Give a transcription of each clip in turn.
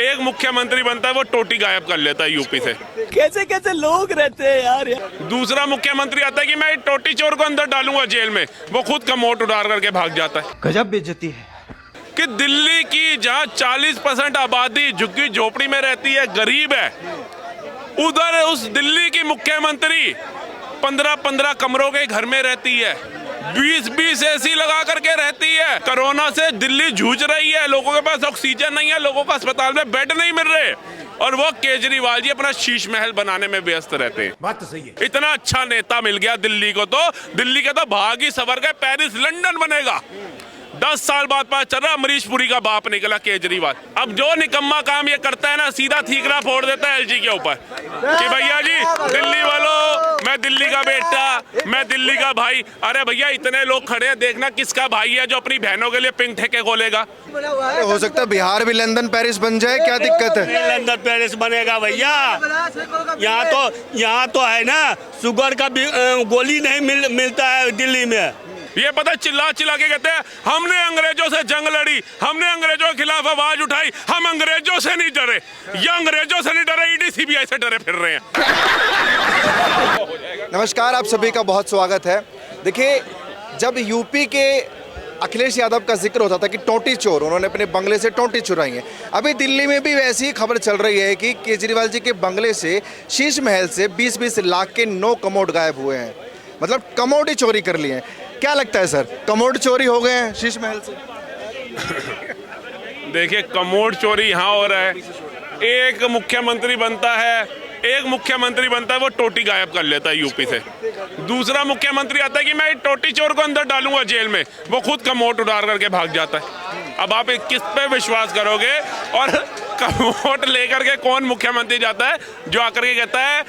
एक मुख्यमंत्री बनता है वो टोटी गायब कर लेता है यूपी से। कैसे कैसे लोग रहते हैं यार। दूसरा मुख्यमंत्री आता है कि मैं टोटी चोर को अंदर डालूंगा जेल में, वो खुद कमोट उतार करके भाग जाता है। गजब बेइज्जती है कि दिल्ली की जहां 40% आबादी झुग्गी झोपड़ी में रहती है, गरीब है, उधर उस दिल्ली की मुख्यमंत्री 15-15 कमरों के घर में रहती है, 20-20 एसी लगा करके रहती है। कोरोना से दिल्ली जूझ रही है, लोगों के पास ऑक्सीजन नहीं है, लोगों को अस्पताल में बेड नहीं मिल रहे, और वो केजरीवाल जी अपना शीश महल बनाने में व्यस्त रहते हैं। बात तो सही है। इतना अच्छा नेता मिल गया दिल्ली को, तो दिल्ली के तो भाग ही सवर गए, पेरिस लंदन बनेगा। 10 साल बाद पता चल रहा अमरीश पुरी का बाप निकला केजरीवाल। अब जो निकम्मा काम ये करता है ना, सीधा ठीकरा फोड़ देता है एलजी के ऊपर कि भैया जी दिल्ली वालों, मैं दिल्ली का बेटा, मैं दिल्ली का भाई। अरे भैया इतने लोग खड़े हैं, देखना किसका भाई है जो अपनी बहनों के लिए पिंक ठेके खोलेगा। हो सकता है बिहार भी लंदन पेरिस बन जाए, क्या दिक्कत है? लंदन पेरिस बनेगा भैया। यहाँ तो है ना, शुगर का भी गोली नहीं मिलता है दिल्ली में। ये पता चिल्ला चिल्ला के कहते हैं हमने अंग्रेजों से जंग लड़ी, हमने अंग्रेजों के खिलाफ आवाज उठाई, हम अंग्रेजों से नहीं डरे। ये अंग्रेजों से नहीं डरे, ईडी सीबीआई से डरे फिर रहे हैं। नमस्कार, आप सभी का बहुत स्वागत है। देखिए, जब यूपी के अखिलेश यादव का जिक्र होता था कि टोटी चोर, उन्होंने अपने बंगले से टोटी चुराई है, अभी दिल्ली में भी वैसी ही खबर चल रही है कि केजरीवाल जी के बंगले से, शीश महल से 20-20 लाख के 9 कमोड गायब हुए हैं। मतलब कमोड ही चोरी कर लिए हैं। क्या लगता है सर, कमोड चोरी हो गए हैं शीश महल से? देखिए, कमोड चोरी यहाँ हो रहा है। एक मुख्यमंत्री बनता है, वो टोटी गायब कर लेता है यूपी से। दूसरा मुख्यमंत्री आता है कि मैं टोटी चोर को अंदर डालूंगा जेल में, वो खुद कमोट उतार करके भाग जाता है। अब आप किस पे विश्वास करोगे? और कमोट लेकर के कौन मुख्यमंत्री जाता है जो आकर के कहता है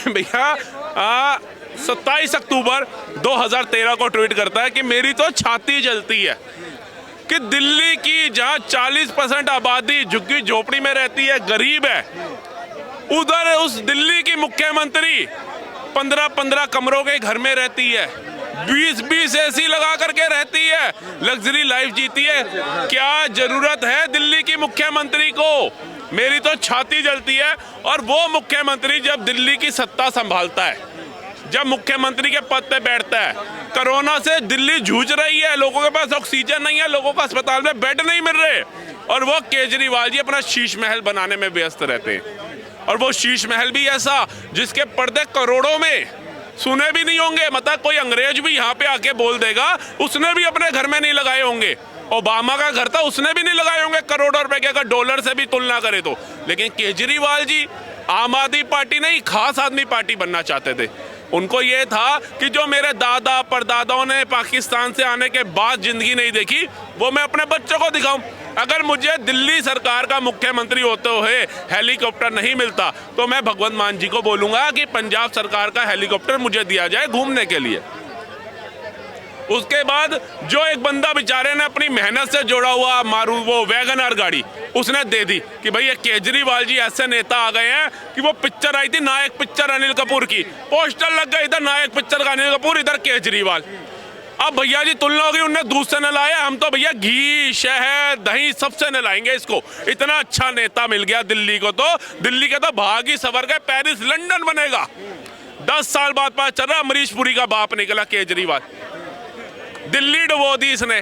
भैया 27 अक्टूबर 2013 को ट्वीट करता है कि मेरी तो छाती जलती है कि दिल्ली की जहां 40% आबादी झुग्गी झोपड़ी में रहती है, गरीब है, उधर उस दिल्ली की मुख्यमंत्री 15-15 कमरों के घर में रहती है, 20-20 एसी लगा करके रहती है, लग्जरी लाइफ जीती है। क्या जरूरत है दिल्ली की मुख्यमंत्री को? मेरी तो छाती जलती है। और वो मुख्यमंत्री जब दिल्ली की सत्ता संभालता है, जब मुख्यमंत्री के पद पे बैठता है, कोरोना से दिल्ली जूझ रही है, लोगों के पास ऑक्सीजन नहीं है, लोगों को अस्पताल में बेड नहीं मिल रहे, और वो केजरीवाल जी अपना शीश महल बनाने में व्यस्त रहते हैं। और वो शीश महल भी ऐसा जिसके पर्दे करोड़ों में, सुने भी नहीं होंगे, मतलब कोई अंग्रेज भी यहाँ पे आके बोल देगा उसने भी अपने घर में नहीं लगाए होंगे। ओबामा का घर था, उसने भी नहीं लगाए होंगे करोड़ों रुपए के, अगर डॉलर से भी तुलना करे तो। लेकिन केजरीवाल जी आम आदमी पार्टी नहीं, खास आदमी पार्टी बनना चाहते थे। उनको ये था कि जो मेरे दादा परदादाओं ने पाकिस्तान से आने के बाद जिंदगी नहीं देखी, वो मैं अपने बच्चों को दिखाऊं। अगर मुझे दिल्ली सरकार का मुख्यमंत्री होते हुए हेलीकॉप्टर नहीं मिलता, तो मैं भगवंत मान जी को बोलूंगा कि पंजाब सरकार का हेलीकॉप्टर मुझे दिया जाए घूमने के लिए। उसके बाद जो एक बंदा बेचारे ने अपनी मेहनत से जोड़ा हुआ वो वैगनर गाड़ी उसने दे दी कि भाई ये केजरीवाल जी ऐसे नेता आ गए हैं कि वो पिक्चर आई थी नायक पिक्चर अनिल कपूर की, पोस्टर लग गया, इधर नायक पिक्चर का अनिल कपूर, इधर केजरीवाल। अब भैया जी तुलना होगी, उनने दूध से नलाया, हम तो भैया घी शहद दही सबसे नलाएंगे इसको। इतना अच्छा नेता मिल गया दिल्ली को, तो दिल्ली के तो भाग ही सवर गए, पेरिस लंदन बनेगा। 10 साल बाद पता चल रहा अमरीश पुरी का बाप निकला केजरीवाल। दिल्ली डुबो दी इसने।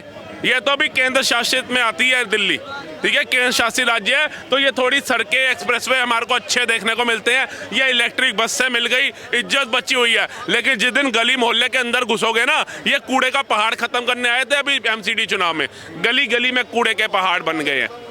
ये तो अभी केंद्र शासित में आती है दिल्ली, ठीक है, केंद्र शासित राज्य है, तो ये थोड़ी सड़कें एक्सप्रेसवे हमारे को अच्छे देखने को मिलते हैं। ये इलेक्ट्रिक बस से मिल गई, इज्जत बची हुई है। लेकिन जिस दिन गली मोहल्ले के अंदर घुसोगे ना, ये कूड़े का पहाड़ खत्म करने आए थे अभी एमसीडी चुनाव में, गली गली में कूड़े के पहाड़ बन गए हैं।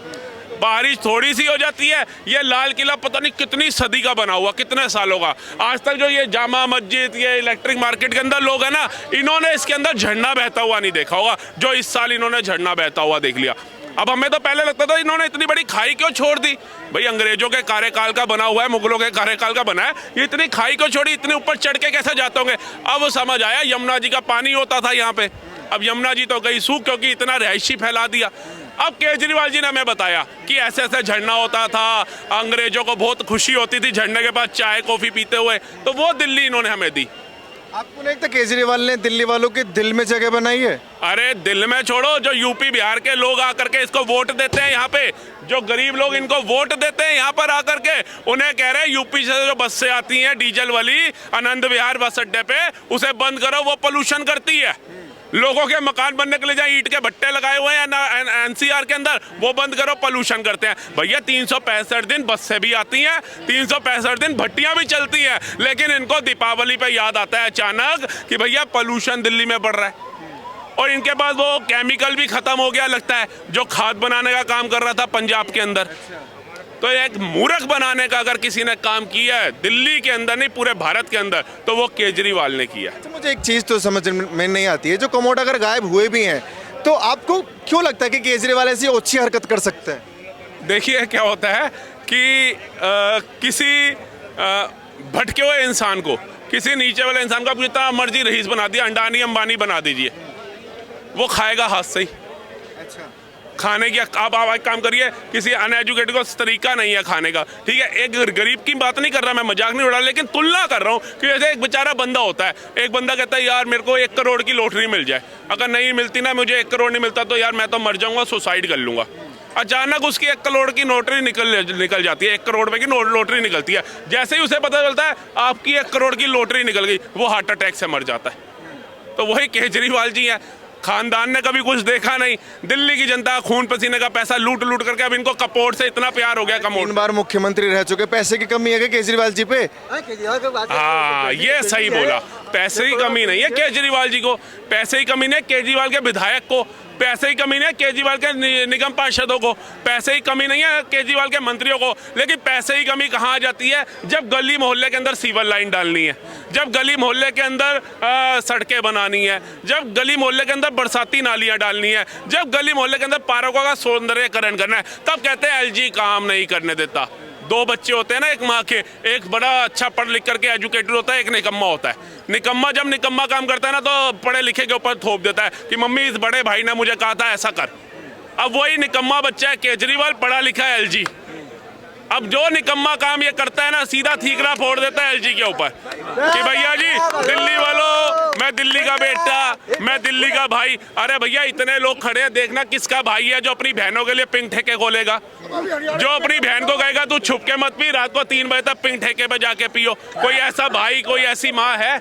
बारिश थोड़ी सी हो जाती है, ये लाल किला पता नहीं कितनी सदी का बना हुआ, कितने सालों का। आज तक जो ये जामा मस्जिद, ये इलेक्ट्रिक मार्केट के अंदर लोग हैं ना, इन्होंने इसके अंदर झरना बहता हुआ नहीं देखा होगा, जो इस साल इन्होंने झरना बहता हुआ देख लिया। अब हमें तो पहले लगता था इन्होंने इतनी बड़ी खाई क्यों छोड़ दी, भाई अंग्रेजों के कार्यकाल का बना हुआ है, मुगलों के कार्यकाल का बना है, ये इतनी खाई क्यों छोड़ी, इतने ऊपर चढ़ के कैसे जाते होंगे। अब वो समझ आया, यमुना जी का पानी होता था यहाँ पे, अब यमुना जी तो गई सूख क्योंकि इतना रिहायशी फैला दिया। अब केजरीवाल जी ने हमें बताया कि ऐसे ऐसे झरना होता था, अंग्रेजों को बहुत खुशी होती थी झरने के पास चाय कॉफी पीते हुए, तो वो दिल्ली इन्होंने हमें दी। आपको नहीं लगता केजरीवाल ने दिल्ली वालों के दिल में जगह बनाई है? अरे दिल में छोड़ो, जो यूपी बिहार के लोग आकर के इसको वोट देते हैं, यहाँ पे जो गरीब लोग इनको वोट देते हैं यहाँ पर आकर के, उन्हें कह रहे हैं यूपी से जो बसें आती हैं डीजल वाली आनंद विहार बस अड्डे पे, उसे बंद करो, वो पोल्यूशन करती है। लोगों के मकान बनने के लिए जहाँ ईंट के भट्टे लगाए हुए हैं एनसीआर के अंदर, वो बंद करो, पोल्यूशन करते हैं। भैया 365 दिन बसें भी आती हैं, 365 दिन भट्टियां भी चलती हैं, लेकिन इनको दीपावली पे याद आता है अचानक कि भैया पोल्यूशन दिल्ली में बढ़ रहा है। और इनके पास वो केमिकल भी खत्म हो गया लगता है, जो खाद बनाने का काम कर रहा था पंजाब के अंदर। तो एक मूर्ख बनाने का अगर किसी ने काम किया है दिल्ली के अंदर नहीं पूरे भारत के अंदर, तो वो केजरीवाल ने किया। तो मुझे एक चीज़ तो समझ में नहीं आती है, जो कमोड अगर गायब हुए भी हैं तो आपको क्यों लगता है कि केजरीवाल ऐसी अच्छी हरकत कर सकते हैं? देखिए क्या होता है कि किसी भटके हुए इंसान को, किसी नीचे वाले इंसान को आप जितना मर्जी रईस बना दिया, अंडानी अंबानी बना दीजिए, वो खाएगा हाथ से ही। अच्छा, खाने की आप एक काम करिए, किसी अनएजुकेटेड को तरीका नहीं है खाने का, ठीक है। एक गरीब की बात नहीं कर रहा मैं, मजाक नहीं उड़ा, लेकिन तुलना कर रहा हूँ कि जैसे एक बेचारा बंदा होता है, एक बंदा कहता है यार मेरे को 1 करोड़ की लॉटरी मिल जाए, अगर नहीं मिलती ना, मुझे 1 करोड़ नहीं मिलता तो यार मैं तो मर जाऊंगा, सुसाइड कर लूंगा। अचानक उसकी 1 करोड़ की लॉटरी निकल जाती है, 1 करोड़ रुपए की लॉटरी निकलती है। जैसे ही उसे पता चलता है आपकी 1 करोड़ की लॉटरी निकल गई, वो हार्ट अटैक से मर जाता है। तो वही केजरीवाल जी है, खानदान ने कभी कुछ देखा नहीं, दिल्ली की जनता खून पसीने का पैसा लूट लूट करके अब इनको कपोड़ से इतना प्यार हो गया। 3 बार मुख्यमंत्री रह चुके, पैसे की कमी है क्या केजरीवाल जी पे? हाँ ये सही बोला, पैसे की कमी नहीं है केजरीवाल जी को, पैसे की कमी नहीं है केजरीवाल के विधायक को, पैसे की कमी नहीं है केजरीवाल के निगम पार्षदों को, पैसे की कमी नहीं है केजरीवाल के मंत्रियों को, लेकिन पैसे की कमी कहाँ आ जाती है? जब गली मोहल्ले के अंदर सीवर लाइन डालनी है, जब गली मोहल्ले के अंदर सड़कें बनानी है, जब गली मोहल्ले के अंदर बरसाती नालियां डालनी है, जब गली मोहल्ले के अंदर पार्कों का सौंदर्यकरण करना है, तब कहते हैं एलजी काम नहीं करने देता। 2 बच्चे होते हैं ना एक माँ के, एक बड़ा अच्छा पढ़ लिख करके एजुकेटेड होता है, एक निकम्मा होता है। निकम्मा जब निकम्मा काम करता है ना, तो पढ़े लिखे के ऊपर थोप देता है कि मम्मी इस बड़े भाई ने मुझे कहा था ऐसा कर। अब वही निकम्मा बच्चा है केजरीवाल, पढ़ा लिखा है एलजी। अब जो निकम्मा काम ये करता है ना, सीधा ठीकरा फोड़ देता है एलजी के ऊपर कि भैया जी दिल्ली वालों, मैं दिल्ली का बेटा, मैं दिल्ली का भाई। अरे भैया इतने लोग खड़े हैं, देखना किसका भाई है जो अपनी बहनों के लिए पिंक ठेके खोलेगा, जो अपनी बहन को कहेगा तू छुप के मत पी, रात को 3 बजे तक पिंक ठेके पे जाके पियो। कोई ऐसा भाई, कोई ऐसी माँ है?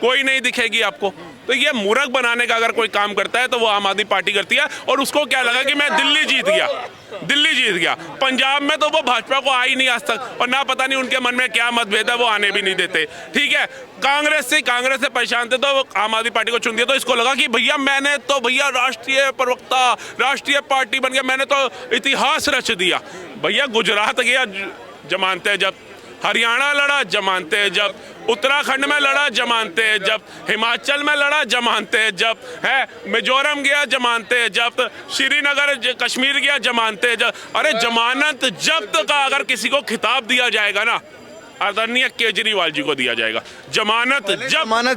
कोई नहीं दिखेगी आपको। तो ये मूर्ख बनाने का अगर कोई काम करता है तो वो आम आदमी पार्टी करती है। और उसको क्या लगा कि मैं दिल्ली जीत गया, दिल्ली जीत गया। पंजाब में तो वो भाजपा को आई नहीं आज तक, और ना पता नहीं उनके मन में क्या मतभेद है, वो आने भी नहीं देते, ठीक है। कांग्रेस से परेशान थे तो आम आदमी पार्टी को चुन दिया, तो इसको लगा कि भैया मैंने तो भैया राष्ट्रीय प्रवक्ता, राष्ट्रीय पार्टी बन गया, मैंने तो इतिहास रच दिया। भैया गुजरात गया जमानते जब, हरियाणा लड़ा जमानते जब, उत्तराखंड में लड़ा जमानते जब, हिमाचल में लड़ा जमानते जब, है मिजोरम गया जमानते जब, श्रीनगर कश्मीर गया जमानते जब। अरे जमानत जब्त का अगर किसी को खिताब दिया जाएगा ना, आदरणीय केजरीवाल जी को दिया जाएगा। जमानत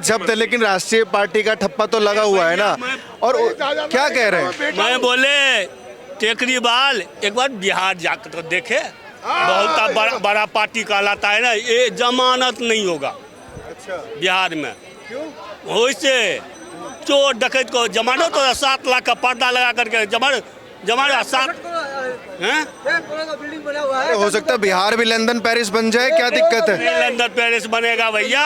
जब्त है, लेकिन राष्ट्रीय पार्टी का ठप्पा तो लगा हुआ है ना। और क्या कह रहे हैं? मैं बोले केजरीवाल एक बार बिहार जाकर तो देखे, बहुत बड़ा पार्टी कहलाता है ना, ये जमानत नहीं होगा। अच्छा, बिहार में क्यों? वैसे चोर डकैत को जमानत तो 7 लाख का पर्दा लगा करके जमानत 7 बिल्डिंग बना हुआ है। हो सकता है बिहार भी लंदन पेरिस बन जाए, क्या दिक्कत है? लंदन पेरिस बनेगा भैया।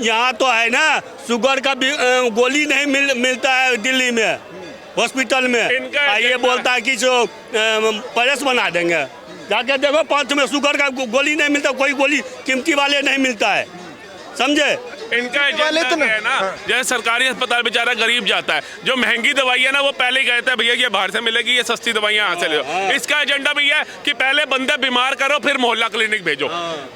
यहाँ तो है ना, शुगर का भी गोली नहीं मिलता है दिल्ली में हॉस्पिटल में। ये बोलता है कि जो पेरिस बना देंगे, जाके देखो 5 में शुगर का गोली नहीं मिलता, कोई गोली कीमती वाले नहीं मिलता है, समझे। इनका एजेंडा है ना, जैसे सरकारी अस्पताल बेचारा गरीब जाता है, जो महंगी दवाई है ना वो पहले ही कहते हैं भैया ये बाहर से मिलेगी, ये सस्ती दवाइयां यहाँ से ले लो। इसका एजेंडा भी है कि पहले बंदे बीमार करो फिर मोहल्ला क्लिनिक भेजो।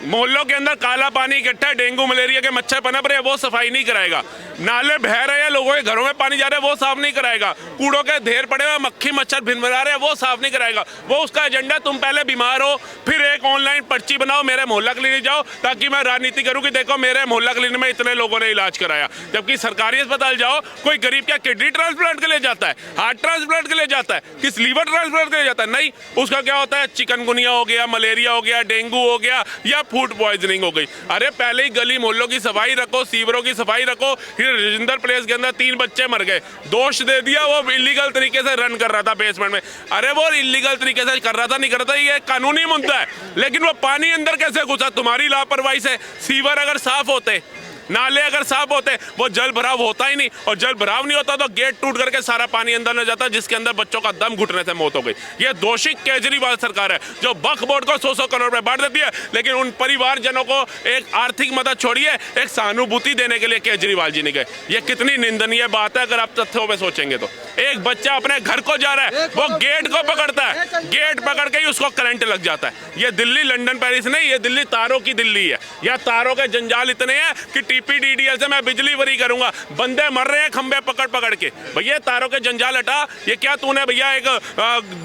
मोहल्लों के अंदर काला पानी इकट्ठा है, डेंगू मलेरिया के मच्छर पनप रहे, वो सफाई नहीं कराएगा। नाले बह रहे हैं, लोगों के घरों में पानी जा रहा है, वो साफ नहीं कराएगा। कूड़ों के ढेर पड़े हुए मक्खी मच्छर भिनभिना रहे हैं, वो साफ नहीं कराएगा। वो उसका एजेंडा तुम पहले बीमार हो फिर एक ऑनलाइन पर्ची बनाओ, मेरे मोहल्ला क्लिनिक जाओ, ताकि मैं राजनीति करूँ कि देखो मेरे मोहल्ला क्लिनिक में कितने लोगों ने इलाज कराया। जबकि सरकारी अस्पताल जाओ, कोई गरीब क्या किडनी ट्रांसप्लांट के लिए जाता है, हार्ट ट्रांसप्लांट के लिए जाता है, किस लीवर ट्रांसप्लांट के लिए जाता है? नहीं, उसका क्या होता है, चिकनगुनिया हो गया, मलेरिया हो गया, डेंगू हो गया या फूड पॉइजनिंग हो गई। अरे पहले ही गली मोहल्लों की सफाई रखो, सीवरों की सफाई रखो। फिर राजेंद्र प्लेस के अंदर 3 बच्चे मर गए, दोष दे दिया वो इलीगल तरीके से रन कर रहा था बेसमेंट में। अरे वो इलीगल तरीके से कर रहा था, नहीं कर रहा था, ये कानूनी मुद्दा है। लेकिन वो पानी अंदर कैसे घुसा? तुम्हारी लापरवाही से। सीवर अगर साफ होते, नाले अगर साफ होते, वो जल भराव होता ही नहीं, और जल भराव नहीं होता तो गेट टूट करके सारा पानी अंदर न जाता, जिसके अंदर बच्चों का दम घुटने से मौत हो गई। ये दोषी केजरीवाल सरकार है जो वक्फ बोर्ड को 100-100 करोड़ रुपए बांट देती है, लेकिन उन परिवारजनों को एक आर्थिक मदद छोड़िए, एक सहानुभूति देने के लिए केजरीवाल जी ने गए। ये कितनी निंदनीय बात है अगर आप तथ्यों में सोचेंगे तो। एक बच्चा अपने घर को जा रहा है, वो गेट को पकड़ता है, गेट पकड़ के ही उसको करंट लग जाता है। ये दिल्ली, लंदन, पेरिस नहीं, ये दिल्ली तारों की दिल्ली है। यह तारों के जंजाल इतने हैं कि टीपीडीडीएल से मैं बिजली फ्री करूंगा, बंदे मर रहे हैं खंबे पकड़ पकड़ के। भैया तारों के जंजाल हटा। ये क्या तूने भैया एक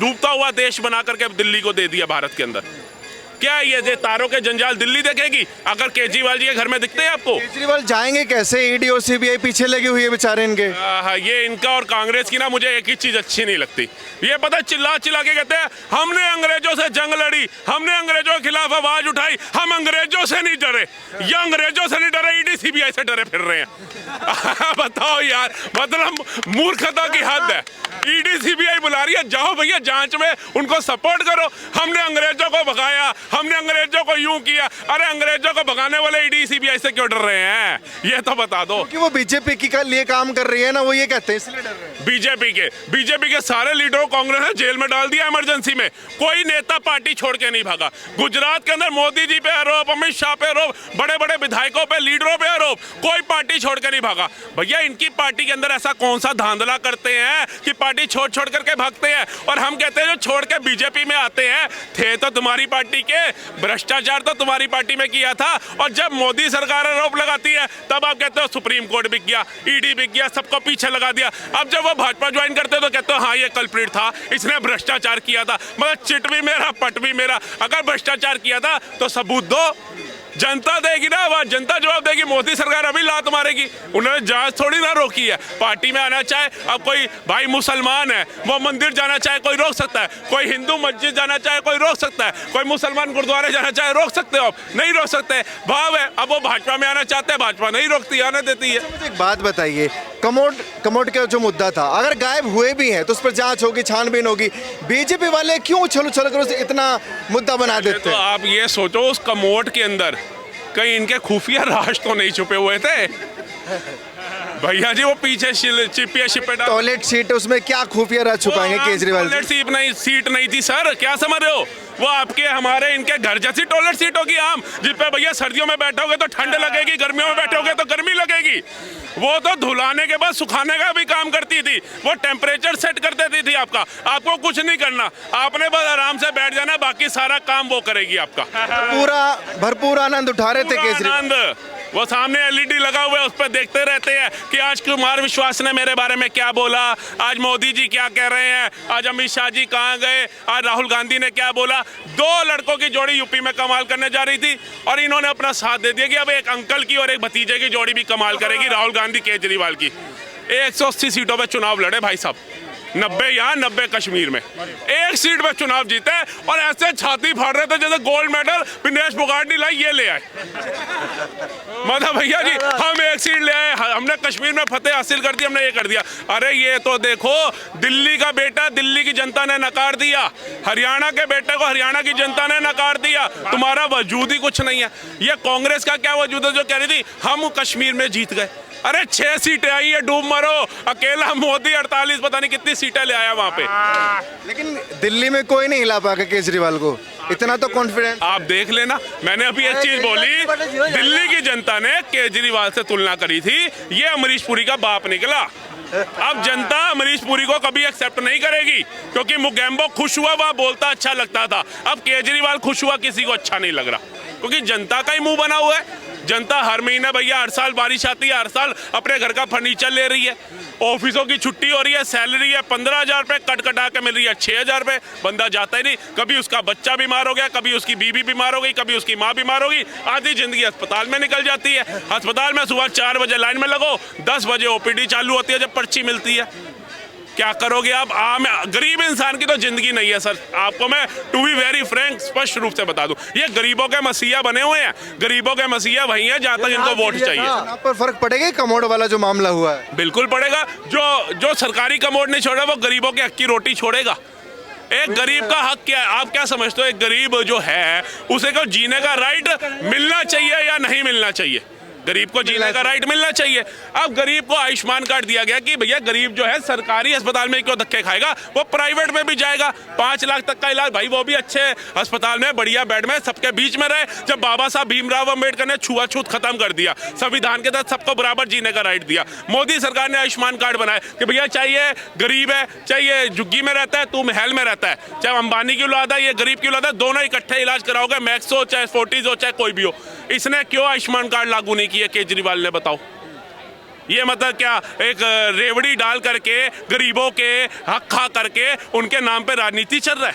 डूबता हुआ देश बना करके दिल्ली को दे दिया भारत के अंदर? क्या ये तारों के जंजाल दिल्ली देखेगी अगर केजरीवाल जी के घर में दिखते हैं आपको? केजरीवाल जाएंगे कैसे? ईडी और सीबीआई पीछे लगी हुई है बेचारे इनके। ये इनका और कांग्रेस की ना मुझे एक ही चीज अच्छी नहीं लगती। ये पता चिल्ला चिल्ला के कहते हैं हमने अंग्रेजों से जंग लड़ी, हमने अंग्रेजों के खिलाफ आवाज उठाई, हम अंग्रेजों से नहीं डरे। ये अंग्रेजों से नहीं डरे, ईडी सीबीआई से डरे फिर रहे हैं। बताओ यार, मतलब मूर्खता की हद है। ईडी सीबीआई बुला रही है, जाओ भैया जांच में उनको सपोर्ट करो। हमने अंग्रेजों को भगाया, हमने अंग्रेजों को यूं किया। अरे अंग्रेजों को भगाने वाले ईडी सीबीआई से क्यों डर रहे हैं? ये तो बता दो। क्योंकि वो बीजेपी की लिए काम कर रही है ना, वो ये कहते हैं इसलिए डर रहे हैं। बीजेपी के सारे लीडरों को कांग्रेस ने जेल में डाल दिया इमरजेंसी में। कोई नेता पार्टी छोड़ के नहीं भागा। गुजरात के अंदर मोदी जी पे आरोप, अमित शाह पे आरोप, बड़े बड़े विधायकों पे, लीडरों पे आरोप, कोई पार्टी छोड़ के नहीं भागा। भैया इनकी पार्टी के अंदर ऐसा कौन सा धांधला करते हैं कि पार्टी छोड़ छोड़ करके भागते हैं? और हम कहते हैं जो छोड़ के बीजेपी में आते हैं, थे तो तुम्हारी पार्टी के, भ्रष्टाचार तो तुम्हारी पार्टी में किया था। और जब मोदी सरकार आरोप लगाती है तब आप कहते हो सुप्रीम कोर्ट बिक गया, ईडी बिक गया, सबको पीछे लगा दिया। अब जब वो भाजपा ज्वाइन करते हो तो कहते हो हाँ ये कल्प्रिट था, इसने भ्रष्टाचार किया था। मतलब चिट भी मेरा पट भी मेरा। अगर भ्रष्टाचार किया था तो सबूत दो, जनता देगी ना, वह जनता जवाब देगी। मोदी सरकार अभी लात मारेगी। उन्होंने जांच थोड़ी ना रोकी है। पार्टी में आना चाहे, अब कोई भाई मुसलमान है वो मंदिर जाना चाहे कोई रोक सकता है, कोई हिंदू मस्जिद जाना चाहे कोई रोक सकता है, कोई मुसलमान गुरुद्वारे जाना चाहे रोक सकते हो आप? नहीं रोक सकते। भाव है। अब वो भाजपा में आना चाहते हैं, भाजपा नहीं रोकती, आने देती है। मुझे एक बात बताइए, कमोड का जो मुद्दा था, अगर गायब हुए भी हैं तो उस पर जांच होगी, छानबीन होगी। बीजेपी वाले क्यों उछल उछल कर इतना मुद्दा बना देते तो हैं? आप ये सोचो उस कमोड के अंदर कहीं इनके खुफिया राज तो नहीं छुपे हुए थे? भैया जी वो पीछे चिपिया शिपे टॉयलेट सीट, उसमें क्या खुफिया राज छुपाएंगे केजरीवाल? टॉयलेट सीट नहीं थी सर, क्या समझ रहे हो? वो आपके हमारे इनके घर जैसी टॉयलेट सीट होगी आम, जिस पे भैया सर्दियों में बैठोगे तो ठंड लगेगी, गर्मियों में बैठोगे तो गर्मी लगेगी। वो तो धुलाने के बाद सुखाने का भी काम करती थी, वो टेम्परेचर सेट कर देती थी आपका। आपको कुछ नहीं करना, आपने बस आराम से बैठ जाना, बाकी सारा काम वो करेगी आपका। पूरा भरपूर आनंद उठा रहे थे केजरीवाल। आनंद, वो सामने एलईडी लगा हुआ है, उस पर देखते रहते हैं कि आज कुमार विश्वास ने मेरे बारे में क्या बोला, आज मोदी जी क्या कह रहे हैं, आज अमित शाह जी कहाँ गए, आज राहुल गांधी ने क्या बोला। 2 लड़कों की जोड़ी यूपी में कमाल करने जा रही थी और इन्होंने अपना साथ दे दिया कि अब एक अंकल की और एक भतीजे की जोड़ी भी कमाल करेगी, राहुल गांधी केजरीवाल की। 180 सीटों पर चुनाव लड़े भाई साहब, 90 यहाँ 90 कश्मीर में, 1 सीट पे चुनाव जीते और ऐसे छाती फाड़ रहे थे जैसे गोल्ड मेडल विनेश फोगाट लाई ये ले आए। मतलब भैया जी हम 1 सीट ले आए, हमने कश्मीर में फतेह हासिल कर दी, हमने ये कर दिया। अरे ये तो देखो दिल्ली का बेटा दिल्ली की जनता ने नकार दिया, हरियाणा के बेटे को हरियाणा की जनता ने नकार दिया। तुम्हारा वजूद ही कुछ नहीं है। ये कांग्रेस का क्या वजूद है जो कह रही थी हम कश्मीर में जीत गए? अरे 6 सीटें आई है, डूब मरो। अकेला मोदी 48 पता नहीं कितनी सीटें ले आया वहां पे। लेकिन दिल्ली में कोई नहीं हिला पाएगा केजरीवाल को, इतना तो कॉन्फिडेंस आप देख लेना। मैंने अभी एक चीज बोली, दिल्ली की जनता ने केजरीवाल से तुलना करी थी, ये अमरीश पुरी का बाप निकला। अब जनता अमरीश पुरी को कभी एक्सेप्ट नहीं करेगी क्योंकि मुगेम्बो खुश हुआ, वह बोलता अच्छा लगता था। अब केजरीवाल खुश हुआ, किसी को अच्छा नहीं लग रहा क्योंकि जनता का ही मुंह बना हुआ है। जनता हर महीने भैया, हर साल बारिश आती है, हर साल अपने घर का फर्नीचर ले रही है, ऑफिसों की छुट्टी हो रही है, सैलरी है 15,000 रुपये कट कटा के मिल रही है 6,000 रुपये, बंदा जाता ही नहीं। कभी उसका बच्चा बीमार हो गया, कभी उसकी बीवी बीमार हो गई, कभी उसकी माँ बीमार हो गई, आधी जिंदगी अस्पताल में निकल जाती है। अस्पताल में सुबह 4 बजे लाइन में लगो, 10 बजे ओपीडी चालू होती है जब पर्ची मिलती है। क्या करोगे आप? आम गरीब इंसान की तो जिंदगी नहीं है सर। आपको मैं टू बी वेरी फ्रैंक स्पष्ट रूप से बता दूं, ये गरीबों के मसीहा बने हुए हैं। गरीबों के मसीहा वही हैं जहां तक इनको वोट चाहिए। आप पर फर्क पड़ेगा कमोड वाला जो मामला हुआ है? बिल्कुल पड़ेगा। जो सरकारी कमोड नहीं छोड़ा वो गरीबों के हक की रोटी छोड़ेगा। एक गरीब का हक क्या है? आप क्या समझते हो? एक गरीब जो है उसे को जीने का राइट मिलना चाहिए या नहीं मिलना चाहिए? गरीब को जीने का राइट मिलना चाहिए। अब गरीब को आयुष्मान कार्ड दिया गया कि भैया गरीब जो है सरकारी अस्पताल में क्यों धक्के खाएगा, वो प्राइवेट में भी जाएगा। 5 लाख तक का इलाज, भाई वो भी अच्छे अस्पताल में, बढ़िया बेड में, सबके बीच में रहे। जब बाबा साहब भीमराव अम्बेडकर ने छुआछूत खत्म कर दिया, संविधान के तहत सबको बराबर जीने का राइट दिया, मोदी सरकार ने आयुष्मान कार्ड बनाया कि भैया चाहिए गरीब है, चाहिए झुग्गी में रहता है, तू महल में रहता है, चाहे अंबानी की औलाद है, ये गरीब की औलाद है, दोनों इकट्ठे इलाज कराओगे, मैक्स हो चाहे फोर्टिस हो चाहे कोई भी हो। इसने क्यों आयुष्मान कार्ड लागू नहीं किया केजरीवाल ने, बताओ? ये मतलब क्या एक रेवड़ी डाल करके गरीबों के हक खा करके उनके नाम पे राजनीति चल रहा है?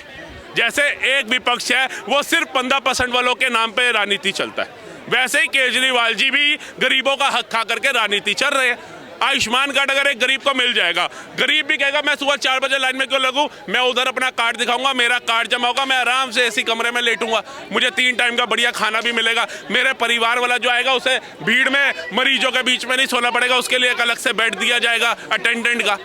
जैसे एक विपक्ष है वो सिर्फ 15% वालों के नाम पे राजनीति चलता है, वैसे ही केजरीवाल जी भी गरीबों का हक खा करके राजनीति चल रहे हैं। आयुष्मान कार्ड अगर एक गरीब को मिल जाएगा, गरीब भी कहेगा मैं सुबह 4 बजे लाइन में क्यों लगूं, मैं उधर अपना कार्ड दिखाऊंगा, मेरा कार्ड जमा होगा, मैं आराम से एसी कमरे में लेटूंगा, मुझे 3 टाइम का बढ़िया खाना भी मिलेगा, मेरे परिवार वाला जो आएगा उसे भीड़ में मरीजों के बीच में नहीं सोना पड़ेगा, उसके लिए एक अलग से बेड दिया जाएगा अटेंडेंट का।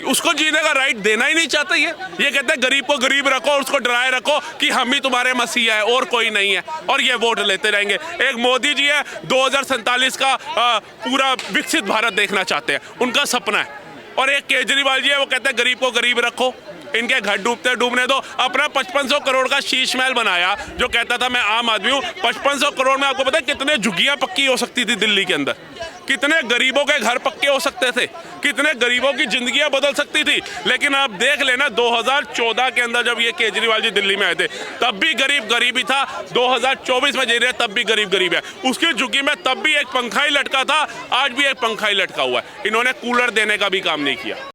उसको जीने का राइट देना ही नहीं चाहते ये कहते हैं गरीब को गरीब रखो, उसको डराए रखो कि हम ही तुम्हारे मसीहा है और कोई नहीं है, और ये वोट लेते रहेंगे। एक मोदी जी है 2047 का पूरा विकसित भारत देखना चाहते हैं, उनका सपना है, और एक केजरीवाल जी है वो कहते हैं गरीब को गरीब रखो, इनके घर डूबते डूबने दो। अपना 5500 करोड़ का शीश महल बनाया, जो कहता था मैं आम आदमी हूँ। 5500 करोड़ में आपको पता है कितने झुग्गियां पक्की हो सकती थी दिल्ली के अंदर, कितने गरीबों के घर पक्के हो सकते थे, कितने गरीबों की जिंदगियां बदल सकती थी। लेकिन आप देख लेना 2014 के अंदर जब ये केजरीवाल जी दिल्ली में आए थे तब भी गरीब गरीब ही था, 2024 में जी रहे तब भी गरीब गरीब है। उसकी झुग्गी में तब भी एक पंखा ही लटका था, आज भी एक पंखा ही लटका हुआ है। इन्होंने कूलर देने का भी काम नहीं किया।